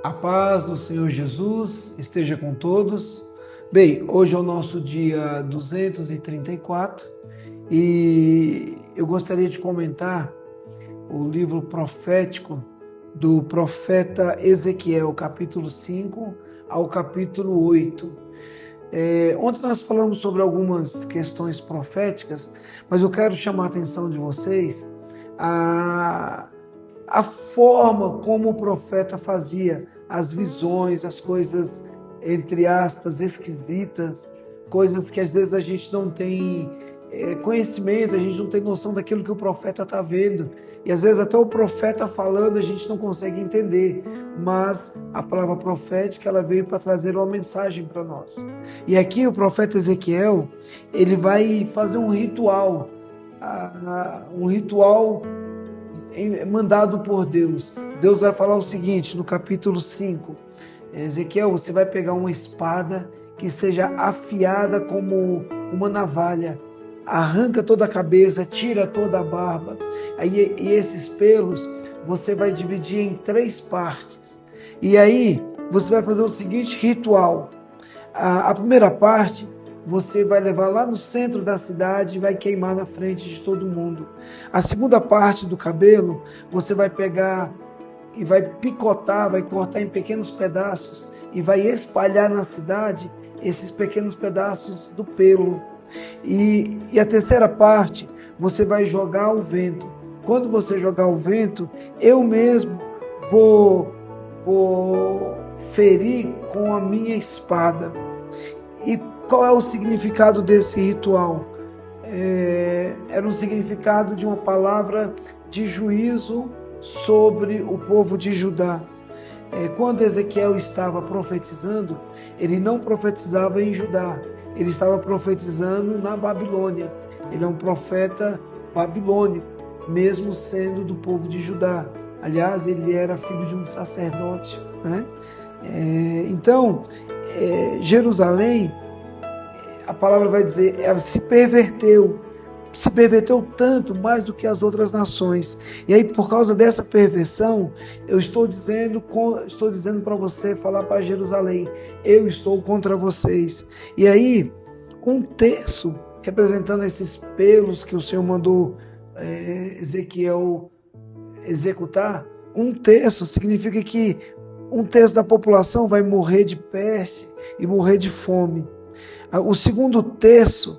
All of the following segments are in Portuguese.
A paz do Senhor Jesus esteja com todos. Bem, hoje é o nosso dia 234 e eu gostaria de comentar o livro profético do profeta Ezequiel, capítulo 5 ao capítulo 8. Ontem nós falamos sobre algumas questões proféticas, mas eu quero chamar a atenção de vocês a forma como o profeta fazia as visões, as coisas, entre aspas, esquisitas, coisas que às vezes a gente não tem conhecimento, a gente não tem noção daquilo que o profeta está vendo. E às vezes até o profeta falando a gente não consegue entender, mas a palavra profética ela veio para trazer uma mensagem para nós. E aqui o profeta Ezequiel, ele vai fazer um ritual mandado por Deus. Deus vai falar o seguinte no capítulo 5. Ezequiel, você vai pegar uma espada que seja afiada como uma navalha, arranca toda a cabeça, tira toda a barba, e esses pelos você vai dividir em 3 partes. E aí você vai fazer o seguinte ritual. A primeira parte você vai levar lá no centro da cidade e vai queimar na frente de todo mundo. A segunda parte do cabelo, você vai pegar e vai picotar, vai cortar em pequenos pedaços e vai espalhar na cidade esses pequenos pedaços do pelo. E a terceira parte, você vai jogar ao vento. Quando você jogar ao vento, eu mesmo vou ferir com a minha espada. E qual é o significado desse ritual? Era um significado de uma palavra de juízo sobre o povo de Judá. Quando Ezequiel estava profetizando, ele não profetizava em Judá, ele estava profetizando na Babilônia. Ele é um profeta babilônico, mesmo sendo do povo de Judá. Aliás, ele era filho de um sacerdote, né? Então, Jerusalém, a palavra vai dizer, ela se perverteu tanto mais do que as outras nações. E aí, por causa dessa perversão, eu estou dizendo para você, falar para Jerusalém, eu estou contra vocês. E aí, um terço, representando esses pelos que o Senhor mandou Ezequiel executar, um terço significa que um terço da população vai morrer de peste e morrer de fome. O segundo terço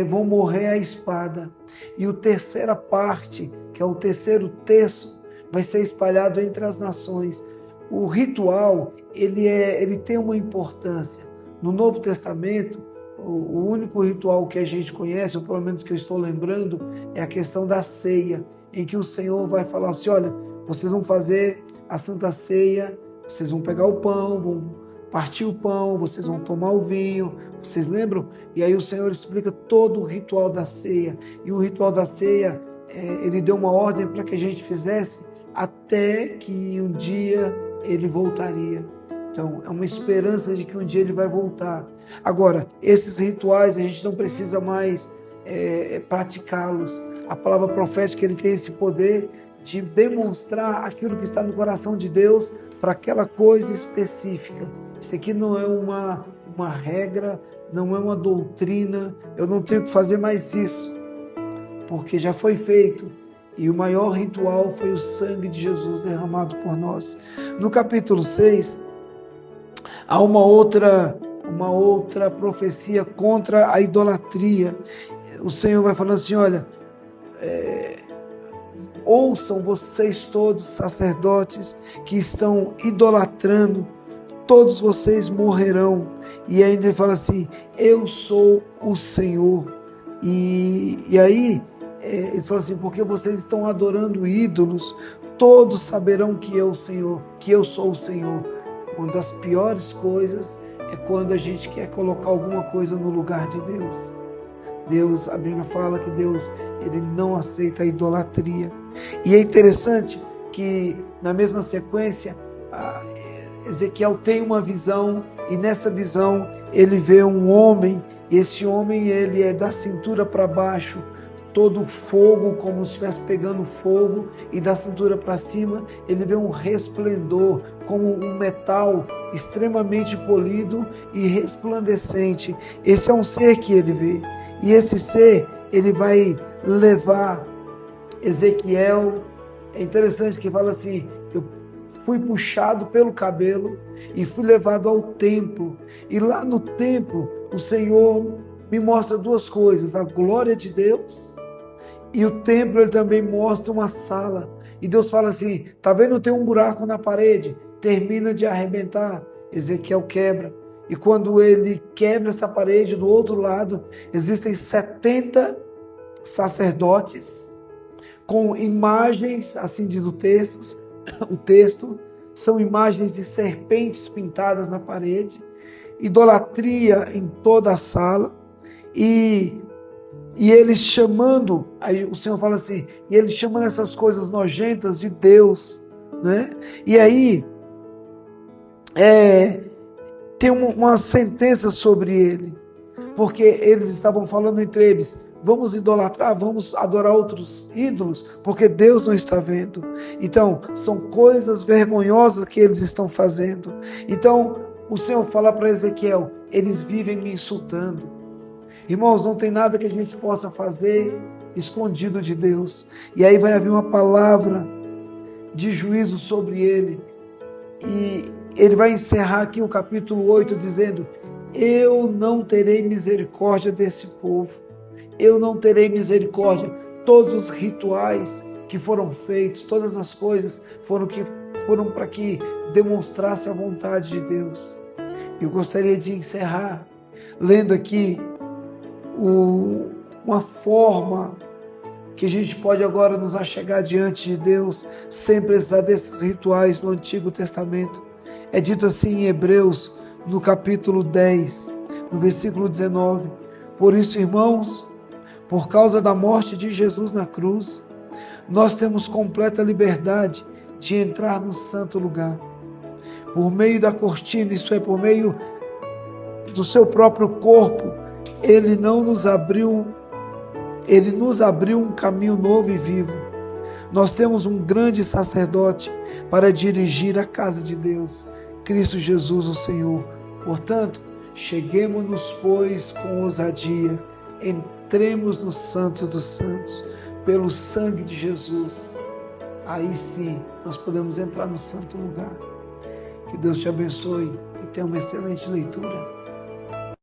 vão morrer à espada. E a terceira parte, que é o terceiro terço, vai ser espalhado entre as nações. O ritual, ele tem uma importância. No Novo Testamento, o único ritual que a gente conhece, ou pelo menos que eu estou lembrando, é a questão da ceia, em que o Senhor vai falar assim, olha, vocês vão fazer a Santa Ceia, vocês vão pegar o pão, vão partir o pão, vocês vão tomar o vinho, vocês lembram? E aí o Senhor explica todo o ritual da ceia. E o ritual da ceia, ele deu uma ordem para que a gente fizesse até que um dia ele voltaria. Então, é uma esperança de que um dia ele vai voltar. Agora, esses rituais, a gente não precisa mais praticá-los. A palavra profética, ele tem esse poder de demonstrar aquilo que está no coração de Deus para aquela coisa específica. Isso aqui não é uma regra, não é uma doutrina, eu não tenho que fazer mais isso, porque já foi feito. E o maior ritual foi o sangue de Jesus derramado por nós. No capítulo 6, há uma outra profecia contra a idolatria. O Senhor vai falando assim, olha, ouçam vocês todos, sacerdotes, que estão idolatrando, todos vocês morrerão. E ainda ele fala assim, eu sou o Senhor. E aí, ele fala assim, porque vocês estão adorando ídolos, todos saberão que eu sou o Senhor. Uma das piores coisas é quando a gente quer colocar alguma coisa no lugar de Deus. Deus, a Bíblia fala que Deus, ele não aceita a idolatria. E é interessante que, na mesma sequência, Ezequiel tem uma visão, e nessa visão ele vê um homem, e esse homem ele é da cintura para baixo, todo fogo, como se estivesse pegando fogo, e da cintura para cima ele vê um resplendor, como um metal extremamente polido e resplandecente. Esse é um ser que ele vê, e esse ser ele vai levar Ezequiel. É interessante que fala assim: eu fui puxado pelo cabelo e fui levado ao templo, e lá no templo o Senhor me mostra duas coisas: a glória de Deus, e o templo ele também mostra uma sala. E Deus fala assim: tá vendo, tem um buraco na parede, termina de arrebentar. Ezequiel quebra, e quando ele quebra essa parede, do outro lado existem 70 sacerdotes com imagens, assim diz o texto, são imagens de serpentes pintadas na parede, idolatria em toda a sala, e eles chamando, aí o Senhor fala assim, e eles chamando essas coisas nojentas de Deus, né? E aí tem uma sentença sobre ele, porque eles estavam falando entre eles: vamos idolatrar, vamos adorar outros ídolos, porque Deus não está vendo. Então, são coisas vergonhosas que eles estão fazendo. Então, o Senhor fala para Ezequiel: eles vivem me insultando. Irmãos, não tem nada que a gente possa fazer escondido de Deus. E aí vai haver uma palavra de juízo sobre ele. E ele vai encerrar aqui o capítulo 8 dizendo: eu não terei misericórdia desse povo. Eu não terei misericórdia. Todos os rituais que foram feitos, todas as coisas foram para que demonstrasse a vontade de Deus. Eu gostaria de encerrar lendo aqui uma forma que a gente pode agora nos achegar diante de Deus sem precisar desses rituais no Antigo Testamento. É dito assim em Hebreus, no capítulo 10, no versículo 19: por isso, irmãos, por causa da morte de Jesus na cruz, nós temos completa liberdade de entrar no santo lugar. Por meio da cortina, isso é, por meio do seu próprio corpo, ele nos abriu um caminho novo e vivo. Nós temos um grande sacerdote para dirigir a casa de Deus, Cristo Jesus, o Senhor. Portanto, cheguemo-nos, pois, com ousadia, entremos no Santo dos Santos, pelo sangue de Jesus. Aí sim, nós podemos entrar no santo lugar. Que Deus te abençoe e tenha uma excelente leitura.